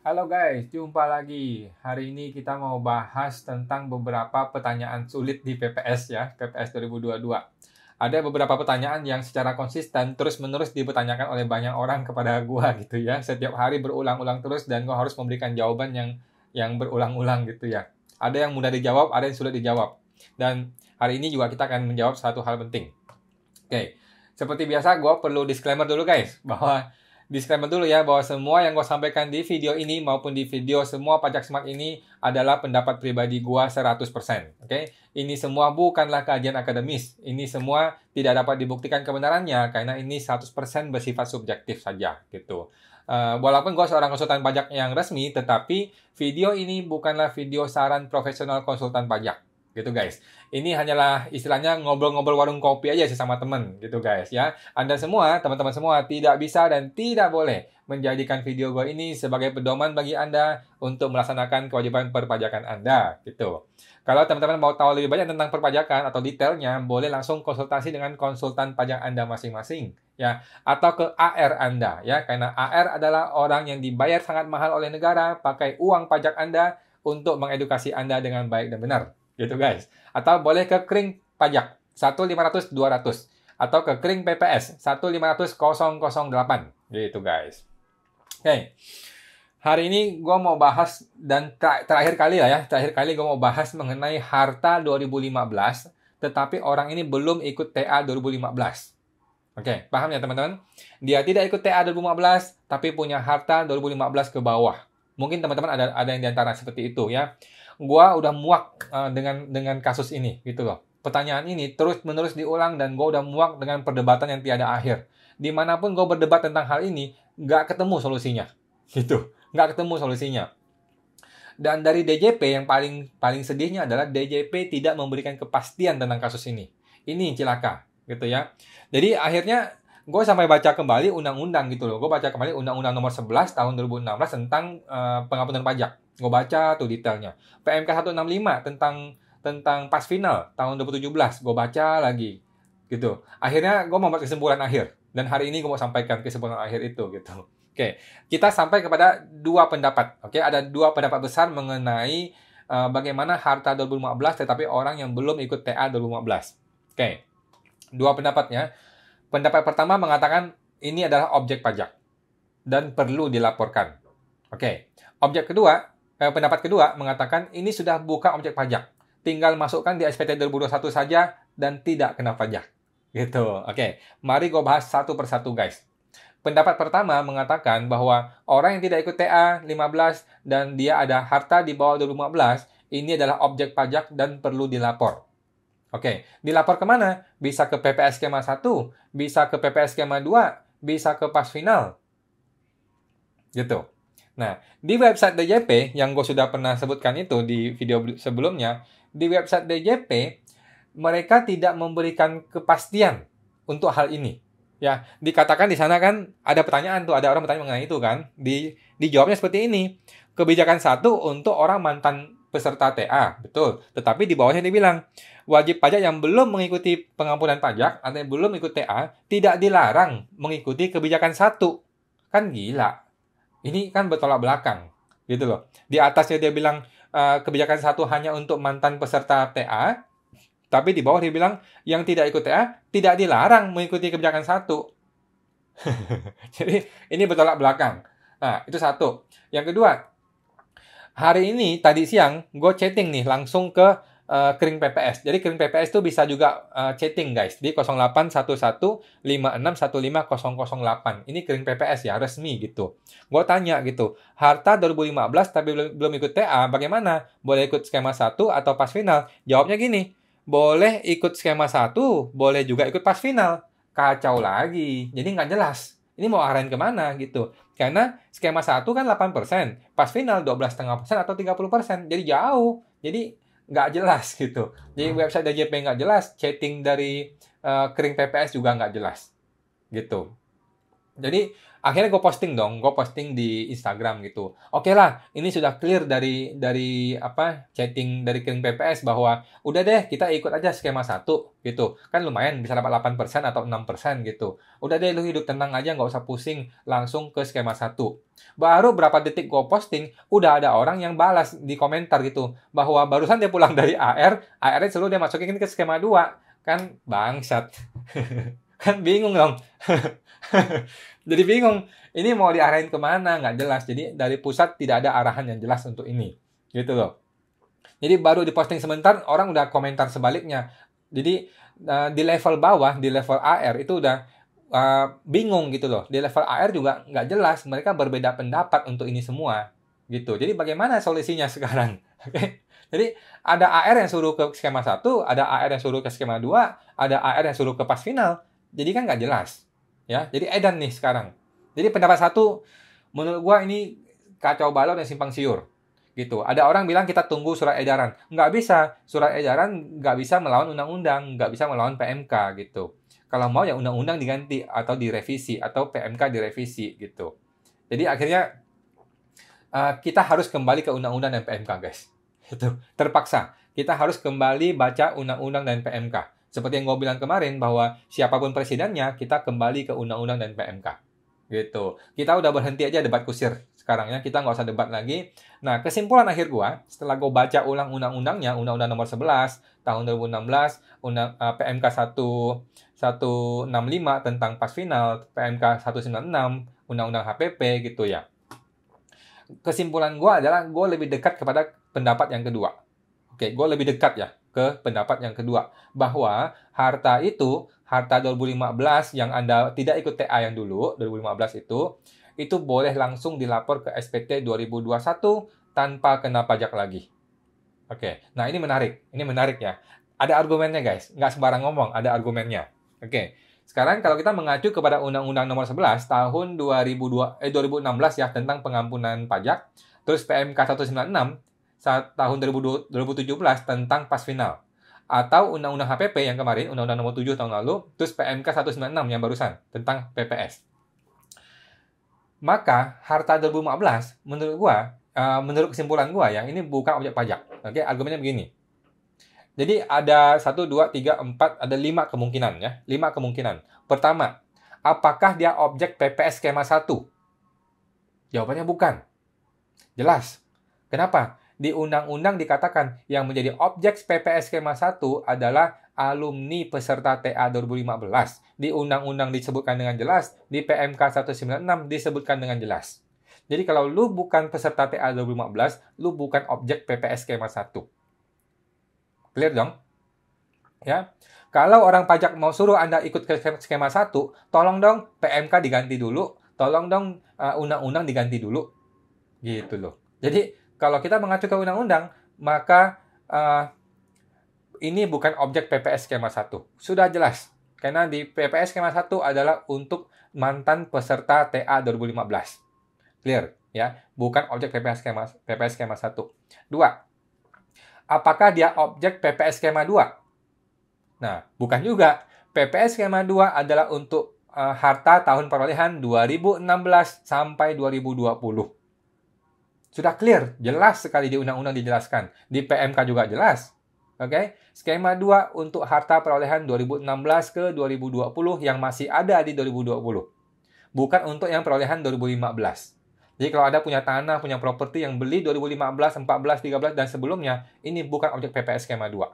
Halo guys, jumpa lagi. Hari ini kita mau bahas tentang beberapa pertanyaan sulit di PPS ya, PPS 2022. Ada beberapa pertanyaan yang secara konsisten terus-menerus dipertanyakan oleh banyak orang kepada gua gitu ya. Setiap hari berulang-ulang terus dan gua harus memberikan jawaban yang berulang-ulang gitu ya. Ada yang mudah dijawab, ada yang sulit dijawab. Dan hari ini juga kita akan menjawab satu hal penting. Oke, seperti biasa gue perlu disclaimer dulu guys, bahwa disclaimer dulu ya, bahwa semua yang gue sampaikan di video ini maupun di video semua pajak smart ini adalah pendapat pribadi gue 100%. Oke, ini semua bukanlah kajian akademis. Ini semua tidak dapat dibuktikan kebenarannya karena ini 100% bersifat subjektif saja gitu. Walaupun gue seorang konsultan pajak yang resmi, tetapi video ini bukanlah video saran profesional konsultan pajak gitu guys. Ini hanyalah istilahnya ngobrol-ngobrol warung kopi aja sesama teman gitu guys ya. Anda semua, teman-teman semua tidak bisa dan tidak boleh menjadikan video gue ini sebagai pedoman bagi Anda untuk melaksanakan kewajiban perpajakan Anda gitu. Kalau teman-teman mau tahu lebih banyak tentang perpajakan atau detailnya, boleh langsung konsultasi dengan konsultan pajak Anda masing-masing ya, atau ke AR Anda ya, karena AR adalah orang yang dibayar sangat mahal oleh negara pakai uang pajak Anda untuk mengedukasi Anda dengan baik dan benar. Gitu guys. Atau boleh ke kring pajak 1.500.200 atau ke kring PPS 1.500.008 gitu guys. Oke. Hari ini gue mau bahas dan terakhir kali lah ya, terakhir kali gue mau bahas mengenai harta 2015 tetapi orang ini belum ikut TA 2015. Oke, paham ya teman-teman? Dia tidak ikut TA 2015 tapi punya harta 2015 ke bawah. Mungkin teman-teman ada yang diantara seperti itu ya. Gua udah muak dengan kasus ini gitu loh. Pertanyaan ini terus-menerus diulang dan gua udah muak dengan perdebatan yang tiada akhir. Dimanapun gua berdebat tentang hal ini, nggak ketemu solusinya. Gitu. Nggak ketemu solusinya. Dan dari DJP yang paling sedihnya adalah DJP tidak memberikan kepastian tentang kasus ini. Ini cilaka gitu ya. Jadi akhirnya gue sampai baca kembali undang-undang gitu loh. Gue baca kembali undang-undang nomor 11 tahun 2016 tentang pengampunan pajak. Gue baca tuh detailnya. PMK 165 tentang pas final tahun 2017. Gue baca lagi gitu. Akhirnya gue membuat kesimpulan akhir. Dan hari ini gue mau sampaikan kesimpulan akhir itu gitu. Oke, kita sampai kepada dua pendapat. Oke, ada dua pendapat besar mengenai bagaimana harta 2015 tetapi orang yang belum ikut TA 2015. Oke, dua pendapatnya. Pendapat pertama mengatakan ini adalah objek pajak dan perlu dilaporkan. Oke, pendapat kedua mengatakan ini sudah bukan objek pajak, tinggal masukkan di SPT 2021 saja dan tidak kena pajak. Gitu. Oke, mari gue bahas satu persatu guys. Pendapat pertama mengatakan bahwa orang yang tidak ikut TA 15 dan dia ada harta di bawah 2015, ini adalah objek pajak dan perlu dilapor. Oke, dilapor kemana? Bisa ke PPS skema 1, bisa ke PPS skema 2, bisa ke pas final. Gitu. Nah, di website DJP, yang gue sudah pernah sebutkan itu di video sebelumnya, di website DJP, mereka tidak memberikan kepastian untuk hal ini. Ya, dikatakan di sana kan ada pertanyaan tuh, ada orang bertanya mengenai itu kan. Dijawabnya seperti ini. Kebijakan 1 untuk orang mantan peserta TA, betul. Tetapi di bawahnya dibilang, wajib pajak yang belum mengikuti pengampunan pajak atau yang belum ikut TA tidak dilarang mengikuti kebijakan 1. Kan gila. Ini kan bertolak belakang. Gitu loh. Di atasnya dia bilang kebijakan 1 hanya untuk mantan peserta TA, tapi di bawah dia bilang yang tidak ikut TA tidak dilarang mengikuti kebijakan 1. Jadi ini bertolak belakang. Nah, itu satu. Yang kedua, hari ini, tadi siang, gue chatting nih langsung ke kring PPS. Jadi kring PPS itu bisa juga chatting guys di 081156150008. Ini kring PPS ya, resmi gitu. Gue tanya gitu, harta 2015 tapi belum ikut TA, bagaimana? Boleh ikut skema 1 atau pas final? Jawabnya gini, boleh ikut skema 1, boleh juga ikut pas final. Kacau lagi, jadi nggak jelas. Ini mau arahin kemana gitu. Karena skema 1 kan 8%, pas final 12,5% atau 30%. Jadi jauh. Jadi nggak jelas gitu. Jadi website DJP nggak jelas, chatting dari kring PPS juga nggak jelas. Gitu. Jadi Akhirnya gue posting dong, gue posting di Instagram gitu. Oke lah, ini sudah clear dari apa chatting dari Kering PPS bahwa udah deh kita ikut aja skema 1 gitu. Kan lumayan bisa dapat 8% atau 6% gitu. Udah deh lu hidup tenang aja, nggak usah pusing, langsung ke skema 1. Baru berapa detik gue posting, udah ada orang yang balas di komentar gitu bahwa barusan dia pulang dari AR-nya suruh dia masukin ke skema 2. Kan bangsat. Kan bingung dong. Jadi bingung, ini mau diarahin kemana, nggak jelas. Jadi dari pusat tidak ada arahan yang jelas untuk ini. Gitu loh. Jadi baru diposting sebentar, orang udah komentar sebaliknya. Jadi di level bawah, di level AR itu udah bingung gitu loh. Di level AR juga nggak jelas, mereka berbeda pendapat untuk ini semua. Gitu. Jadi bagaimana solusinya sekarang? Oke. Jadi ada AR yang suruh ke skema 1, ada AR yang suruh ke skema 2, ada AR yang suruh ke pas final. Jadi kan nggak jelas. Ya, jadi edan nih sekarang. Jadi pendapat satu, menurut gua ini kacau balau dan simpang siur. Gitu. Ada orang bilang kita tunggu surat edaran. Nggak bisa. Surat edaran nggak bisa melawan undang-undang, nggak bisa melawan PMK gitu. Kalau mau ya undang-undang diganti atau direvisi atau PMK direvisi gitu. Jadi akhirnya kita harus kembali ke undang-undang dan PMK, guys. Itu terpaksa. Kita harus kembali baca undang-undang dan PMK. Seperti yang gue bilang kemarin bahwa siapapun presidennya, kita kembali ke undang-undang dan PMK. Gitu. Kita udah berhenti aja debat kusir sekarang ya. Kita nggak usah debat lagi. Nah, kesimpulan akhir gue, setelah gue baca ulang undang-undangnya, Undang-Undang Nomor 11 tahun 2016, PMK 165 tentang pas final, PMK 196, Undang-Undang HPP gitu ya. Kesimpulan gue adalah gue lebih dekat kepada pendapat yang kedua. Oke, gue lebih dekat ya ke pendapat yang kedua. Bahwa harta 2015 yang Anda tidak ikut TA yang dulu, 2015 itu boleh langsung dilapor ke SPT 2021 tanpa kena pajak lagi. Oke, nah ini menarik ya. Ada argumennya guys, nggak sembarang ngomong, ada argumennya. Oke, sekarang kalau kita mengacu kepada Undang-Undang Nomor 11 tahun 2016 ya tentang pengampunan pajak, terus PMK 196 tahun 2017 tentang pas final. Atau Undang-Undang HPP yang kemarin, Undang-Undang Nomor 7 tahun lalu, terus PMK 196 yang barusan tentang PPS. Maka harta 2015 menurut kesimpulan gua yang ini bukan objek pajak. Oke, argumennya begini. Jadi ada 1, 2, 3, 4, ada 5 kemungkinan ya. 5 kemungkinan. Pertama, apakah dia objek PPS skema 1? Jawabannya bukan. Jelas. Kenapa? Di undang-undang dikatakan yang menjadi objek PPS skema 1 adalah alumni peserta TA 2015. Di undang-undang disebutkan dengan jelas, di PMK 196 disebutkan dengan jelas. Jadi kalau lu bukan peserta TA 2015, lu bukan objek PPS skema 1. Clear dong? Ya. Kalau orang pajak mau suruh Anda ikut ke skema 1, tolong dong PMK diganti dulu, tolong dong undang-undang diganti dulu. Gitu loh. Jadi kalau kita mengacu ke undang-undang, maka ini bukan objek PPS skema 1. Sudah jelas. Karena di PPS skema 1 adalah untuk mantan peserta TA 2015. Clear, ya. Bukan objek PPS skema 1. 2. Apakah dia objek PPS skema 2? Nah, bukan juga. PPS skema 2 adalah untuk harta tahun perolehan 2016 sampai 2020. Sudah clear, jelas sekali di undang-undang dijelaskan. Di PMK juga jelas. Oke, skema 2 untuk harta perolehan 2016 ke 2020 yang masih ada di 2020. Bukan untuk yang perolehan 2015. Jadi kalau ada punya tanah, punya properti yang beli 2015, 14, 13, dan sebelumnya, ini bukan objek PPS skema 2.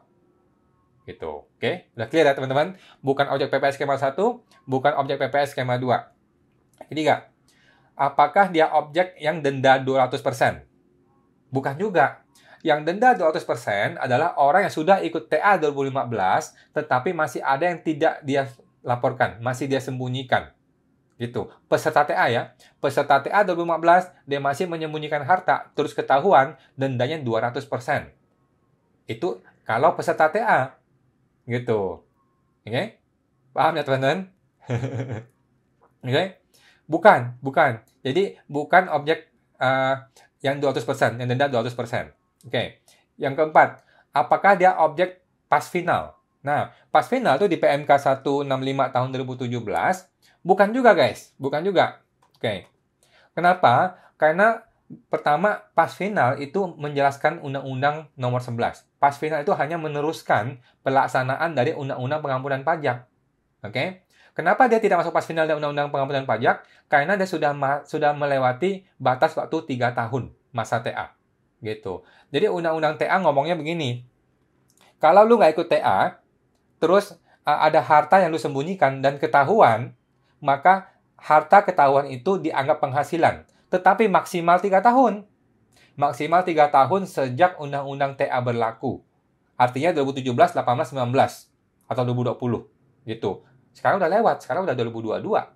Gitu. Oke, udah clear ya teman-teman? Bukan objek PPS skema 1, bukan objek PPS skema 2. Ketiga, apakah dia objek yang denda 200%? Bukan juga. Yang denda 200% adalah orang yang sudah ikut TA 2015, tetapi masih ada yang tidak dia laporkan, masih dia sembunyikan. Gitu. Peserta TA ya. Peserta TA 2015, dia masih menyembunyikan harta, terus ketahuan, dendanya 200%. Itu kalau peserta TA. Gitu. Oke? Paham ya teman-teman? Oke? Bukan. Jadi, bukan objek yang 200%, yang denda 200%. Oke. Yang keempat, apakah dia objek pas final? Nah, pas final itu di PMK 165 tahun 2017, bukan juga guys. Bukan juga. Oke. Kenapa? Karena pertama, pas final itu menjelaskan Undang-Undang Nomor 11. Pas final itu hanya meneruskan pelaksanaan dari Undang-Undang Pengampunan Pajak. Oke? Kenapa dia tidak masuk pas final dari Undang-Undang Pengampunan Pajak? Karena dia sudah melewati batas waktu 3 tahun masa TA. Gitu. Jadi Undang-Undang TA ngomongnya begini. Kalau lu nggak ikut TA, terus ada harta yang lu sembunyikan dan ketahuan, maka harta ketahuan itu dianggap penghasilan. Tetapi maksimal 3 tahun. Maksimal 3 tahun sejak Undang-Undang TA berlaku. Artinya 2017, 18, 19. Atau 2020. Gitu. Sekarang udah lewat. Sekarang udah 2022.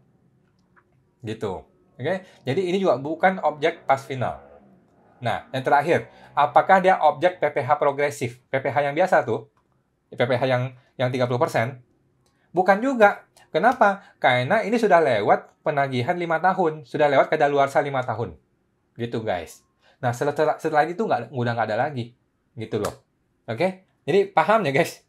Gitu. Oke? Jadi ini juga bukan objek pas final. Nah, yang terakhir. Apakah dia objek PPh progresif? PPh yang biasa tuh. PPh yang 30%. Bukan juga. Kenapa? Karena ini sudah lewat penagihan 5 tahun. Sudah lewat kadaluarsa 5 tahun. Gitu, guys. Nah, setelah itu udah nggak ada lagi. Gitu loh. Oke? Jadi, paham ya, guys?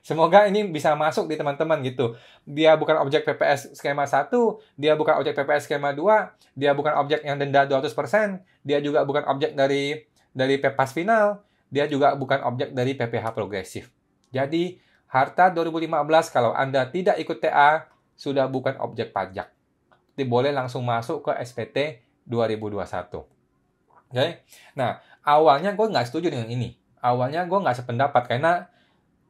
Semoga ini bisa masuk di teman-teman gitu. Dia bukan objek PPS skema 1, dia bukan objek PPS skema 2, dia bukan objek yang denda 200%, dia juga bukan objek dari PPAS final, dia juga bukan objek dari PPh progresif. Jadi, harta 2015 kalau Anda tidak ikut TA, sudah bukan objek pajak. Jadi boleh langsung masuk ke SPT 2021. Oke? Nah, awalnya gue nggak setuju dengan ini. Awalnya gue nggak sependapat, karena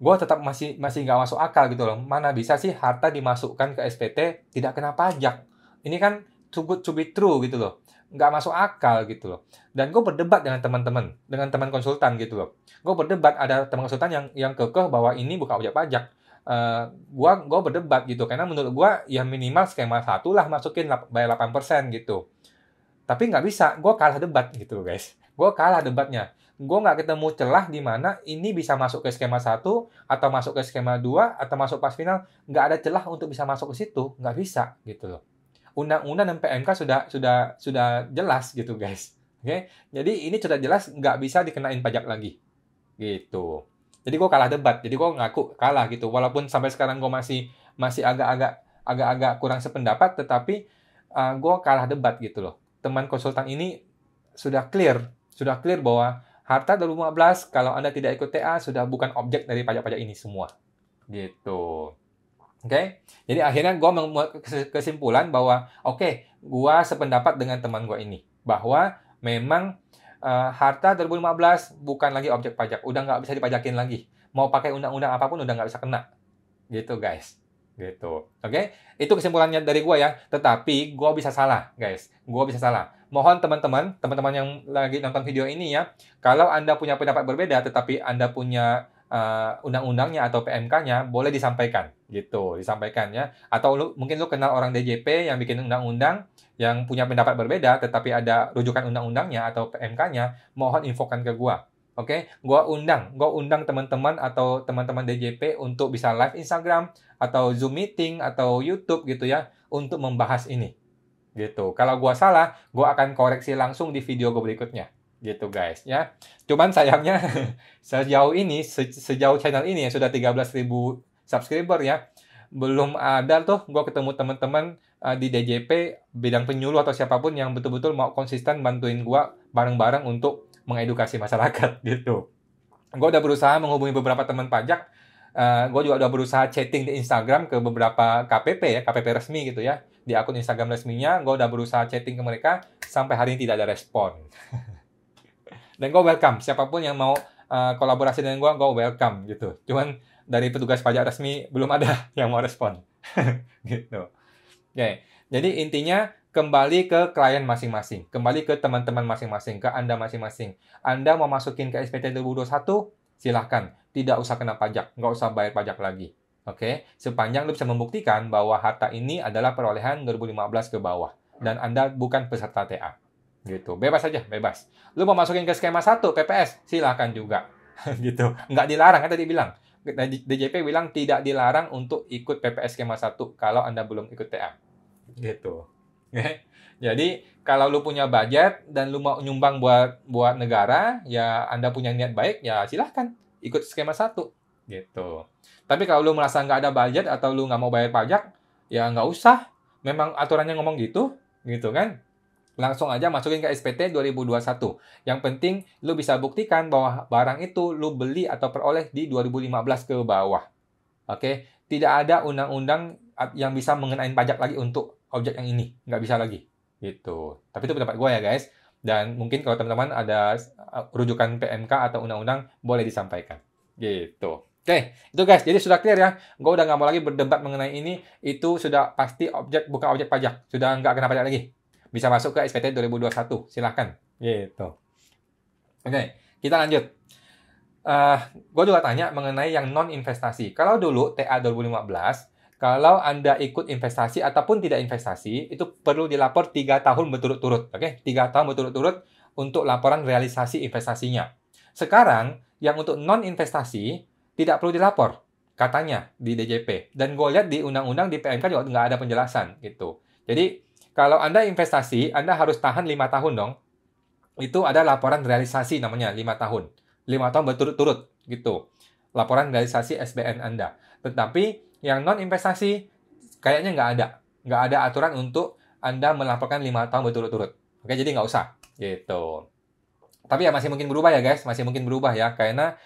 gue tetap masih nggak masuk akal gitu loh. Mana bisa sih harta dimasukkan ke SPT tidak kena pajak? Ini kan too good to be true gitu loh. Nggak masuk akal gitu loh. Dan gue berdebat dengan teman-teman, dengan teman konsultan gitu loh. Gue berdebat, ada teman konsultan yang kekeh bahwa ini bukan objek pajak. Gue berdebat gitu, karena menurut gue ya minimal skema 1 lah masukin bayar 8% gitu. Tapi nggak bisa, gue kalah debat gitu guys. Gue kalah debatnya. Gue nggak ketemu celah di mana ini bisa masuk ke skema 1, atau masuk ke skema 2, atau masuk pas final. Nggak ada celah untuk bisa masuk ke situ. Nggak bisa, gitu loh. Undang-undang dan PMK sudah jelas gitu, guys. Oke? Jadi ini sudah jelas nggak bisa dikenain pajak lagi. Gitu. Jadi gue kalah debat. Jadi gue ngaku kalah gitu. Walaupun sampai sekarang gue masih agak-agak kurang sependapat, tetapi gue kalah debat gitu loh. Teman konsultan ini sudah clear bahwa harta 2015, kalau Anda tidak ikut TA, sudah bukan objek dari pajak-pajak ini semua. Gitu. Oke? Jadi akhirnya gue membuat kesimpulan bahwa, gue sependapat dengan teman gue ini. Bahwa memang harta 2015 bukan lagi objek pajak. Udah nggak bisa dipajakin lagi. Mau pakai undang-undang apapun udah nggak bisa kena. Gitu, guys. Gitu. Oke? Itu kesimpulannya dari gue ya. Tetapi gue bisa salah, guys. Gue bisa salah. Mohon teman-teman yang lagi nonton video ini ya, kalau Anda punya pendapat berbeda, tetapi Anda punya undang-undangnya atau PMK-nya, boleh disampaikan. Gitu, disampaikan ya. Atau mungkin lu kenal orang DJP yang bikin undang-undang, yang punya pendapat berbeda, tetapi ada rujukan undang-undangnya atau PMK-nya, mohon infokan ke gue. Oke, gua undang teman-teman atau teman-teman DJP untuk bisa live Instagram atau Zoom meeting atau YouTube gitu ya, untuk membahas ini. Gitu. Kalau gua salah, gua akan koreksi langsung di video gua berikutnya. Gitu guys ya. Cuman sayangnya sejauh channel ini yang sudah 13.000 subscriber ya, belum ada tuh gua ketemu teman-teman di DJP bidang penyuluh atau siapapun yang betul-betul mau konsisten bantuin gua bareng-bareng untuk mengedukasi masyarakat gitu. Gue udah berusaha menghubungi beberapa teman pajak. Gue juga udah berusaha chatting di Instagram ke beberapa KPP ya, KPP resmi gitu ya. Di akun Instagram resminya, gue udah berusaha chatting ke mereka. Sampai hari ini tidak ada respon. Dan gue welcome. Siapapun yang mau kolaborasi dengan gue welcome gitu. Cuman dari petugas pajak resmi belum ada yang mau respon. Gitu. Oke. Jadi intinya kembali ke klien masing-masing. Kembali ke teman-teman masing-masing. Ke Anda masing-masing. Anda mau masukin ke SPT 2021, silahkan. Tidak usah kena pajak. Nggak usah bayar pajak lagi. Oke? Sepanjang lu bisa membuktikan bahwa harta ini adalah perolehan 2015 ke bawah. Dan Anda bukan peserta TA. Gitu. Bebas aja, bebas. Lu mau masukin ke skema 1, PPS, silahkan juga. Gitu. Nggak dilarang, kan tadi bilang. DJP bilang tidak dilarang untuk ikut PPS skema 1 kalau Anda belum ikut TA. Gitu. Jadi kalau lu punya budget dan lu mau nyumbang buat negara, ya Anda punya niat baik, ya silahkan ikut skema 1 gitu. Tapi kalau lu merasa nggak ada budget atau lu nggak mau bayar pajak, ya nggak usah. Memang aturannya ngomong gitu, gitu kan? Langsung aja masukin ke SPT 2021. Yang penting lu bisa buktikan bahwa barang itu lu beli atau peroleh di 2015 ke bawah. Oke, tidak ada undang-undang yang bisa mengenain pajak lagi untuk objek yang ini, nggak bisa lagi. Gitu. Tapi itu pendapat gue ya guys. Dan mungkin kalau teman-teman ada rujukan PMK atau undang-undang, boleh disampaikan. Gitu. Oke, itu guys. Jadi sudah clear ya. Gue udah nggak mau lagi berdebat mengenai ini. Itu sudah pasti bukan objek pajak. Sudah nggak kena pajak lagi. Bisa masuk ke SPT 2021. Silahkan. Gitu. Oke, kita lanjut. Gue juga tanya mengenai yang non-investasi. Kalau dulu TA 2015, kalau Anda ikut investasi ataupun tidak investasi, itu perlu dilapor 3 tahun berturut-turut. Oke, 3 tahun berturut-turut untuk laporan realisasi investasinya. Sekarang, yang untuk non-investasi, tidak perlu dilapor, katanya di DJP. Dan gue lihat di undang-undang di PMK juga nggak ada penjelasan. Gitu. Jadi, kalau Anda investasi, Anda harus tahan 5 tahun dong. Itu ada laporan realisasi namanya, 5 tahun. 5 tahun berturut-turut, gitu. Laporan realisasi SBN Anda. Tetapi, yang non-investasi, kayaknya nggak ada. Nggak ada aturan untuk Anda melaporkan 5 tahun berturut-turut. Oke, jadi nggak usah. Gitu. Tapi ya masih mungkin berubah ya, guys. Masih mungkin berubah ya. Karena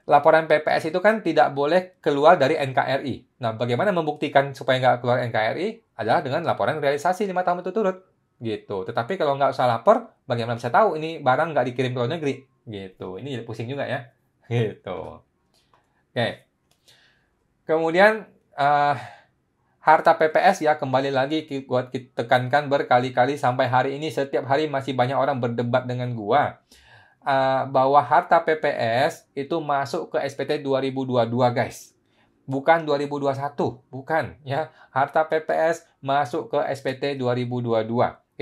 laporan PPS itu kan tidak boleh keluar dari NKRI. Nah, bagaimana membuktikan supaya nggak keluar NKRI? Adalah dengan laporan realisasi 5 tahun berturut-turut. Gitu. Tetapi kalau nggak usah lapor, bagaimana bisa tahu ini barang nggak dikirim ke luar negeri? Gitu. Ini pusing juga ya. Gitu. Oke. Kemudian, harta PPS ya, kembali lagi buat kita tekankan berkali-kali sampai hari ini, setiap hari masih banyak orang berdebat dengan gua. Bahwa harta PPS itu masuk ke SPT 2022, guys. Bukan 2021, bukan ya. Harta PPS masuk ke SPT 2022.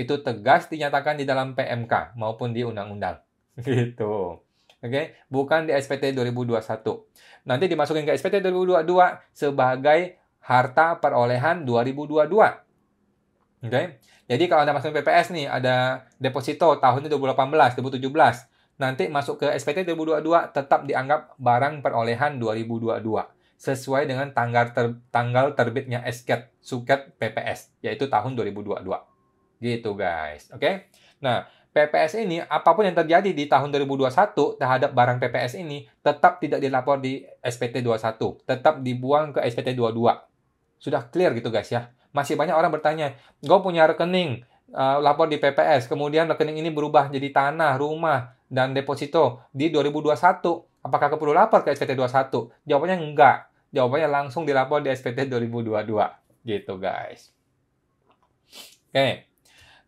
Itu tegas dinyatakan di dalam PMK maupun di undang-undang. Gitu. Oke, bukan di SPT 2021. Nanti dimasukin ke SPT 2022 sebagai harta perolehan 2022. Oke. Jadi kalau Anda masukin PPS nih, ada deposito tahunnya 2018, 2017. Nanti masuk ke SPT 2022 tetap dianggap barang perolehan 2022 sesuai dengan tanggal terbitnya suket PPS, yaitu tahun 2022. Gitu guys. Oke. Nah, PPS ini apapun yang terjadi di tahun 2021 terhadap barang PPS ini tetap tidak dilapor di SPT 21, tetap dibuang ke SPT 22. Sudah clear gitu guys ya. Masih banyak orang bertanya, gue punya rekening, lapor di PPS, kemudian rekening ini berubah jadi tanah, rumah, dan deposito di 2021. Apakah perlu lapor ke SPT 21? Jawabannya enggak. Jawabannya langsung dilapor di SPT 2022. Gitu guys. Oke.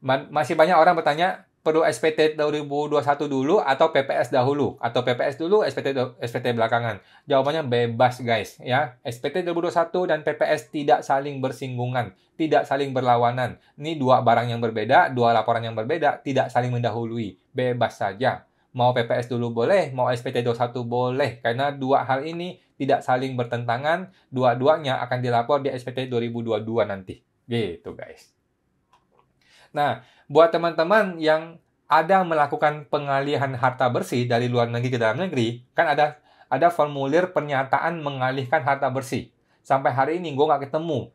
Masih banyak orang bertanya, perlu SPT 2021 dulu atau PPS dahulu? Atau PPS dulu, SPT belakangan? Jawabannya bebas guys ya. SPT 2021 dan PPS tidak saling bersinggungan, tidak saling berlawanan. Ini dua barang yang berbeda, dua laporan yang berbeda, tidak saling mendahului. Bebas saja. Mau PPS dulu boleh, mau SPT 21 boleh. Karena dua hal ini tidak saling bertentangan, dua-duanya akan dilapor di SPT 2022 nanti. Gitu guys. Nah, buat teman-teman yang ada melakukan pengalihan harta bersih dari luar negeri ke dalam negeri, kan ada formulir pernyataan mengalihkan harta bersih. Sampai hari ini gue nggak ketemu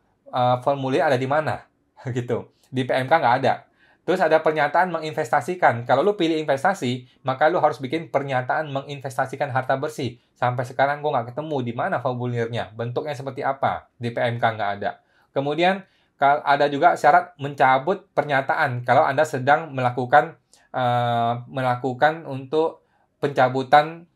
formulir ada di mana, gitu. Di PMK nggak ada. Terus ada pernyataan menginvestasikan. Kalau lu pilih investasi, maka lu harus bikin pernyataan menginvestasikan harta bersih. Sampai sekarang gue nggak ketemu di mana formulirnya, bentuknya seperti apa. Di PMK nggak ada. Kemudian ada juga syarat mencabut pernyataan kalau Anda sedang melakukan untuk pencabutan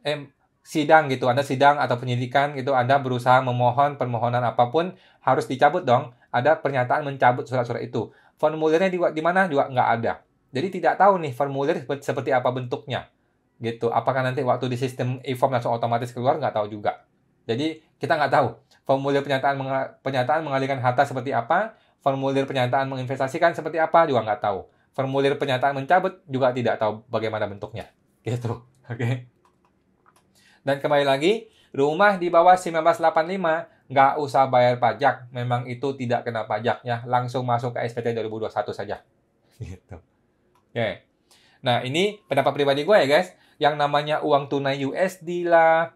sidang gitu. Anda sidang atau penyidikan gitu, Anda berusaha memohon permohonan apapun harus dicabut dong. Ada pernyataan mencabut surat-surat itu. Formulirnya di mana juga nggak ada. Jadi tidak tahu nih formulir seperti apa bentuknya. Gitu. Apakah nanti waktu di sistem e-form langsung otomatis keluar, nggak tahu juga. Jadi kita nggak tahu formulir pernyataan mengalihkan harta seperti apa. Formulir pernyataan menginvestasikan seperti apa juga nggak tahu. Formulir pernyataan mencabut juga tidak tahu bagaimana bentuknya. Gitu. Oke. Dan kembali lagi, rumah di bawah 1985 nggak usah bayar pajak. Memang itu tidak kena pajak ya. Langsung masuk ke SPT 2021 saja. Gitu. Oke. Nah, ini pendapat pribadi gue ya guys. Yang namanya uang tunai USD lah,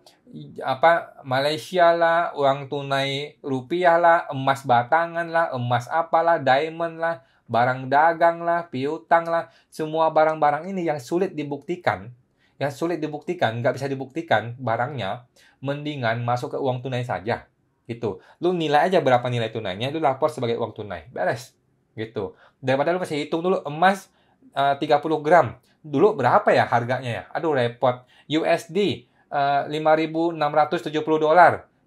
Malaysia lah, uang tunai rupiah lah, emas batangan lah, emas apalah, diamond lah, barang dagang lah, piutang lah, semua barang-barang ini yang sulit dibuktikan, nggak bisa dibuktikan barangnya, mendingan masuk ke uang tunai saja. Gitu. Lu nilai aja berapa nilai tunainya, lu lapor sebagai uang tunai. Beres. Gitu. Daripada lu masih hitung dulu emas 30 gram. Dulu berapa ya harganya ya? Aduh repot. USD $5.670.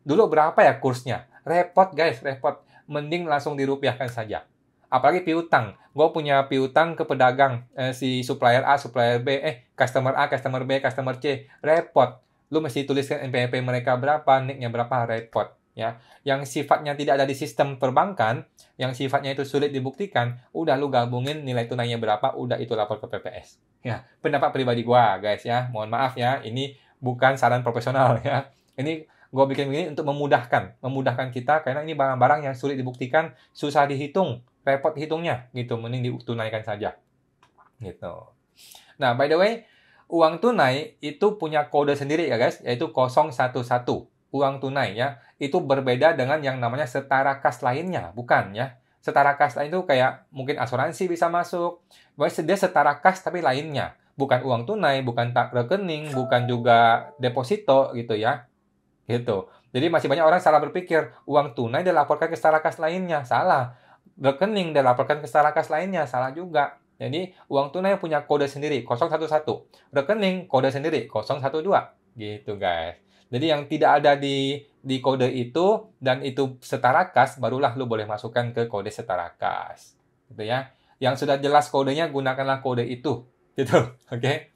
Dulu berapa ya kursnya? Repot guys, repot. Mending langsung dirupiahkan saja. Apalagi piutang. Gue punya piutang ke pedagang, si supplier A, supplier B, customer A, customer B, customer C. Repot. Lu mesti tuliskan NPWP mereka berapa, NIK-nya berapa, repot. Ya, yang sifatnya tidak ada di sistem perbankan, yang sifatnya itu sulit dibuktikan, udah lu gabungin nilai tunainya berapa, udah itu lapor ke PPS. Ya, pendapat pribadi gua, guys ya. Mohon maaf ya, ini bukan saran profesional ya. Ini gua bikin begini untuk memudahkan kita karena ini barang-barang yang sulit dibuktikan, susah dihitung, repot hitungnya gitu, mending ditunaikan saja. Gitu. Nah, by the way, uang tunai itu punya kode sendiri ya guys, yaitu 011. Uang tunai ya, itu berbeda dengan yang namanya setara kas lainnya, bukan ya. Setara kas lain itu kayak mungkin asuransi bisa masuk. Dia setara kas tapi lainnya. Bukan uang tunai, bukan tak rekening, bukan juga deposito gitu ya. Gitu. Jadi masih banyak orang salah berpikir, uang tunai dilaporkan ke setara kas lainnya. Salah. Rekening dilaporkan ke setara kas lainnya. Salah juga. Jadi uang tunai punya kode sendiri, 011. Rekening kode sendiri, 012. Gitu guys. Jadi yang tidak ada di kode itu dan itu setara kas, barulah lu boleh masukkan ke kode setara kas. Gitu ya. Yang sudah jelas kodenya, gunakanlah kode itu. Gitu. Oke.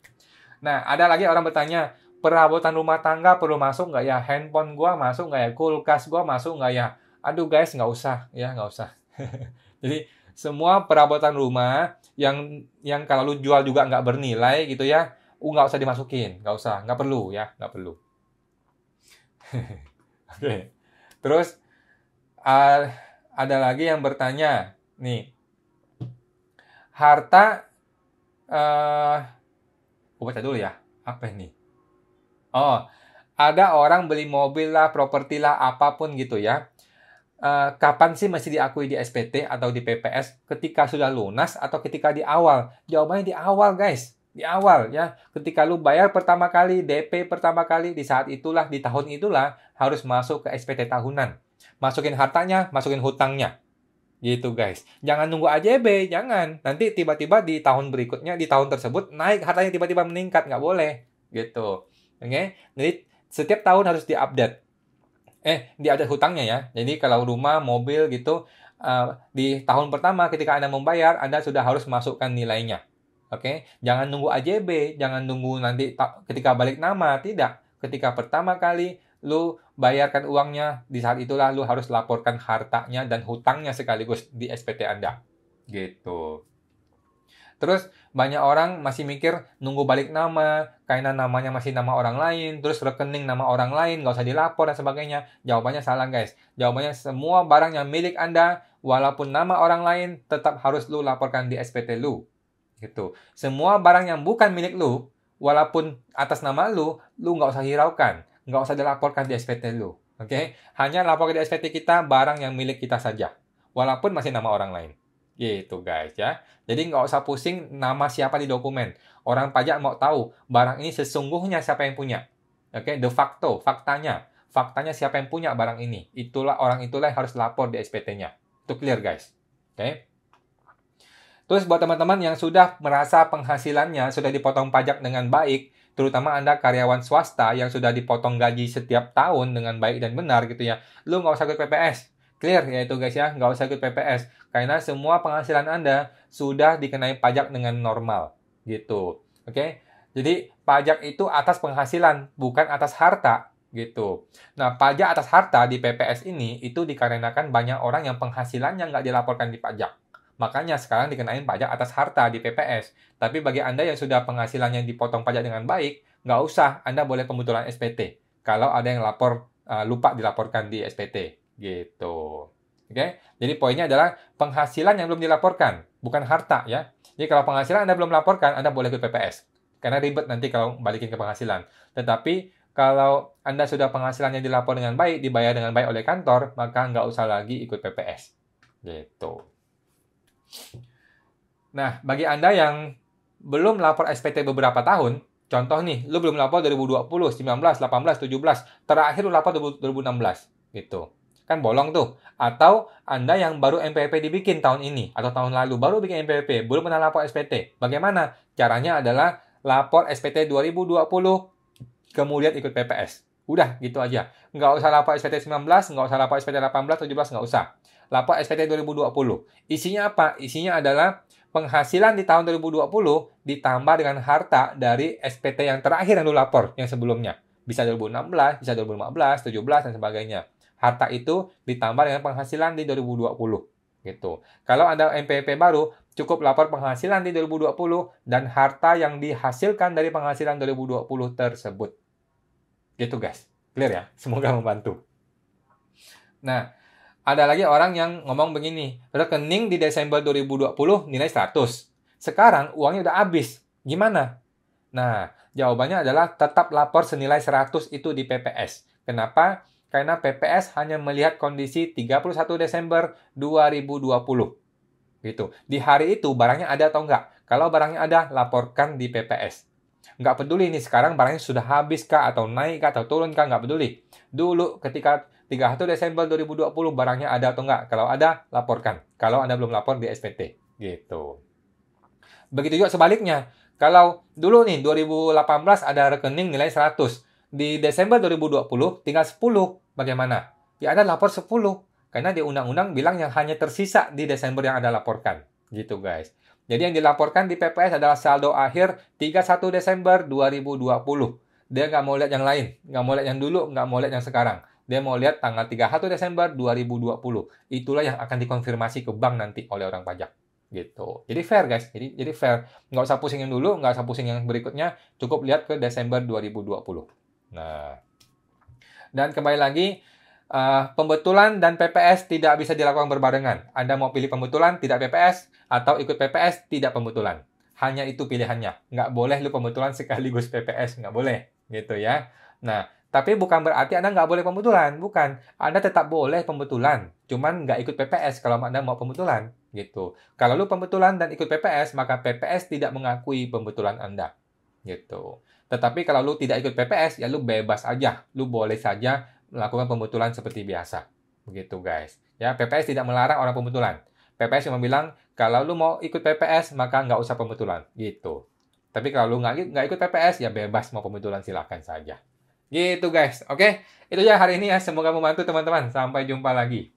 Nah, ada lagi orang bertanya, perabotan rumah tangga perlu masuk nggak ya? Handphone gua masuk nggak ya? Kulkas gua masuk nggak ya? Aduh guys, nggak usah. Ya, nggak usah. Jadi, semua perabotan rumah yang kalau lu jual juga nggak bernilai gitu ya, nggak usah dimasukin. Nggak usah. Nggak perlu ya. Nggak perlu. Oke. Terus ada lagi yang bertanya nih, harta baca dulu ya, apa ini? Oh, ada orang beli mobil lah, properti lah, apapun gitu ya. Kapan sih masih diakui di SPT atau di PPS? Ketika sudah lunas atau ketika di awal? Jawabannya di awal guys. Di awal ya, ketika lu bayar pertama kali, DP pertama kali, di saat itulah, di tahun itulah harus masuk ke SPT tahunan. Masukin hartanya, masukin hutangnya. Gitu guys. Jangan nunggu AJB, jangan. Nanti tiba-tiba di tahun berikutnya, di tahun tersebut, naik hartanya tiba-tiba meningkat. Nggak boleh. Gitu. Oke? Jadi setiap tahun harus diupdate. Diupdate hutangnya ya. Jadi kalau rumah, mobil gitu, di tahun pertama ketika Anda membayar, Anda sudah harus masukkan nilainya. Oke, jangan nunggu AJB, jangan nunggu nanti ketika balik nama, tidak. Ketika pertama kali lu bayarkan uangnya, di saat itulah lu harus laporkan hartanya dan hutangnya sekaligus di SPT Anda. Gitu. Terus banyak orang masih mikir nunggu balik nama, karena namanya masih nama orang lain, terus rekening nama orang lain, nggak usah dilapor dan sebagainya. Jawabannya salah guys. Jawabannya semua barang yang milik Anda, walaupun nama orang lain, tetap harus lu laporkan di SPT lu. Gitu. Semua barang yang bukan milik lu, walaupun atas nama lu nggak usah hiraukan. Nggak usah dilaporkan di SPT lu. Oke? Hanya laporkan di SPT kita barang yang milik kita saja. Walaupun masih nama orang lain. Gitu guys ya. Jadi nggak usah pusing nama siapa di dokumen. Orang pajak mau tahu barang ini sesungguhnya siapa yang punya. Oke? De facto, faktanya. Faktanya siapa yang punya barang ini. Orang itulah yang harus lapor di SPT-nya. Itu clear guys. Oke? Terus buat teman-teman yang sudah merasa penghasilannya sudah dipotong pajak dengan baik, terutama Anda karyawan swasta yang sudah dipotong gaji setiap tahun dengan baik dan benar gitu ya, lu nggak usah ikut PPS. Clear ya itu guys ya, nggak usah ikut PPS. Karena semua penghasilan Anda sudah dikenai pajak dengan normal gitu. Oke? Jadi pajak itu atas penghasilan, bukan atas harta gitu. Nah, pajak atas harta di PPS ini itu dikarenakan banyak orang yang penghasilannya nggak dilaporkan di pajak. Makanya sekarang dikenain pajak atas harta di PPS. Tapi bagi Anda yang sudah penghasilannya dipotong pajak dengan baik, nggak usah. Anda boleh pembetulan SPT. Kalau ada yang lupa dilaporkan di SPT. Gitu. Oke? Jadi poinnya adalah penghasilan yang belum dilaporkan. Bukan harta ya. Jadi kalau penghasilan Anda belum laporkan, Anda boleh ikut PPS. Karena ribet nanti kalau balikin ke penghasilan. Tetapi kalau Anda sudah penghasilannya dilapor dengan baik, dibayar dengan baik oleh kantor, maka nggak usah lagi ikut PPS. Gitu. Nah, bagi Anda yang belum lapor SPT beberapa tahun, contoh nih, lu belum lapor 2020, 19, 18, 17, terakhir lu lapor 2016, gitu. Kan bolong tuh. Atau Anda yang baru NPWP dibikin tahun ini, atau tahun lalu, baru bikin NPWP, belum pernah lapor SPT. Bagaimana? Caranya adalah lapor SPT 2020, kemudian ikut PPS. Udah, gitu aja. Nggak usah lapor SPT 19, nggak usah lapor SPT 18, 17, nggak usah. Lapor SPT 2020. Isinya apa? Isinya adalah penghasilan di tahun 2020 ditambah dengan harta dari SPT yang terakhir yang lu lapor, yang sebelumnya. Bisa 2016, bisa 2015, 17, dan sebagainya. Harta itu ditambah dengan penghasilan di 2020. Gitu. Kalau Anda NPWP baru, cukup lapor penghasilan di 2020 dan harta yang dihasilkan dari penghasilan 2020 tersebut. Gitu guys. Clear ya? Semoga membantu. Nah, ada lagi orang yang ngomong begini, rekening di Desember 2020 nilai 100. Sekarang uangnya udah habis. Gimana? Nah, jawabannya adalah tetap lapor senilai 100 itu di PPS. Kenapa? Karena PPS hanya melihat kondisi 31 Desember 2020. Gitu. Di hari itu barangnya ada atau enggak? Kalau barangnya ada, laporkan di PPS. Nggak peduli nih sekarang barangnya sudah habis kah, atau naik kah, atau turun kah, nggak peduli. Dulu ketika 31 Desember 2020 barangnya ada atau enggak? Kalau ada, laporkan. Kalau Anda belum lapor di SPT. Gitu. Begitu juga sebaliknya. Kalau dulu nih 2018 ada rekening nilai 100. Di Desember 2020 tinggal 10. Bagaimana? Ya Anda lapor 10. Karena di undang-undang bilang yang hanya tersisa di Desember yang Anda laporkan. Gitu guys. Jadi yang dilaporkan di PPS adalah saldo akhir 31 Desember 2020. Dia nggak mau lihat yang lain. Nggak mau lihat yang dulu, nggak mau lihat yang sekarang. Dia mau lihat tanggal 31 Desember 2020. Itulah yang akan dikonfirmasi ke bank nanti oleh orang pajak. Gitu. Jadi fair guys. Jadi fair. Nggak usah pusing yang dulu, nggak usah pusing yang berikutnya. Cukup lihat ke Desember 2020. Nah. Dan kembali lagi, pembetulan dan PPS tidak bisa dilakukan berbarengan. Anda mau pilih pembetulan, tidak PPS, atau ikut PPS, tidak pembetulan. Hanya itu pilihannya. Nggak boleh lu pembetulan sekaligus PPS. Nggak boleh. Gitu ya. Nah, tapi bukan berarti Anda nggak boleh pembetulan. Bukan. Anda tetap boleh pembetulan. Cuman nggak ikut PPS kalau Anda mau pembetulan. Gitu. Kalau lu pembetulan dan ikut PPS, maka PPS tidak mengakui pembetulan Anda. Gitu. Tetapi kalau lu tidak ikut PPS, ya lu bebas aja. Lu boleh saja melakukan pembetulan seperti biasa. Begitu guys. Ya, PPS tidak melarang orang pembetulan. PPS cuma bilang, kalau lu mau ikut PPS, maka nggak usah pembetulan. Gitu. Tapi kalau lu nggak ikut PPS, ya bebas mau pembetulan, silahkan saja. Gitu guys. Oke, itu ya hari ini ya. Semoga membantu teman-teman. Sampai jumpa lagi.